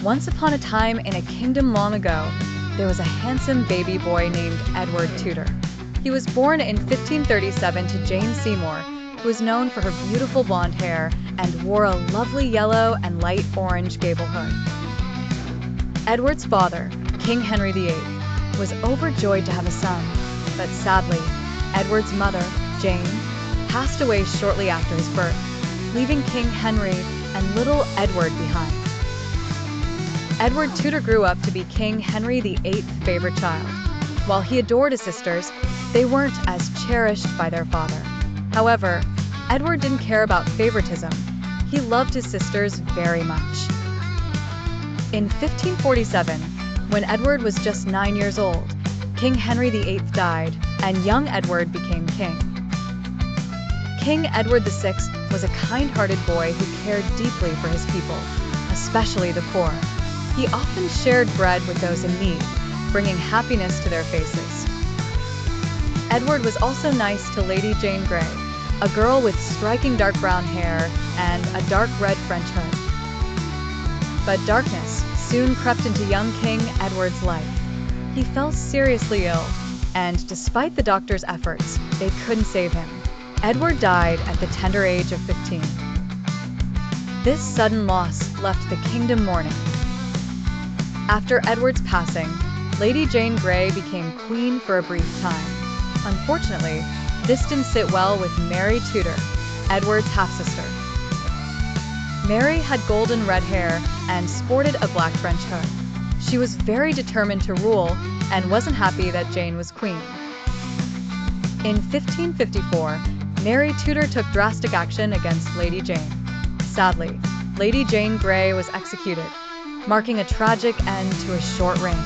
Once upon a time in a kingdom long ago, there was a handsome baby boy named Edward Tudor. He was born in 1537 to Jane Seymour, who was known for her beautiful blonde hair and wore a lovely yellow and light orange gable hood. Edward's father, King Henry VIII, was overjoyed to have a son, but sadly, Edward's mother, Jane, passed away shortly after his birth, leaving King Henry and little Edward behind. Edward Tudor grew up to be King Henry VIII's favorite child. While he adored his sisters, they weren't as cherished by their father. However, Edward didn't care about favoritism. He loved his sisters very much. In 1547, when Edward was just 9 years old, King Henry VIII died, and young Edward became king. King Edward VI was a kind-hearted boy who cared deeply for his people, especially the poor. He often shared bread with those in need, bringing happiness to their faces. Edward was also nice to Lady Jane Grey, a girl with striking dark brown hair and a dark red French hood. But darkness soon crept into young King Edward's life. He fell seriously ill, and despite the doctor's efforts, they couldn't save him. Edward died at the tender age of 15. This sudden loss left the kingdom mourning. After Edward's passing, Lady Jane Grey became queen for a brief time. Unfortunately, this didn't sit well with Mary Tudor, Edward's half-sister. Mary had golden red hair and sported a black French hood. She was very determined to rule and wasn't happy that Jane was queen. In 1554, Mary Tudor took drastic action against Lady Jane. Sadly, Lady Jane Grey was executed, marking a tragic end to a short reign.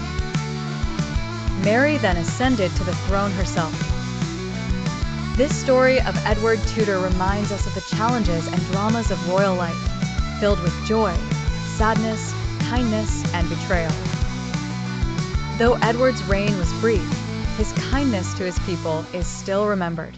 Mary then ascended to the throne herself. This story of Edward Tudor reminds us of the challenges and dramas of royal life, filled with joy, sadness, kindness, and betrayal. Though Edward's reign was brief, his kindness to his people is still remembered.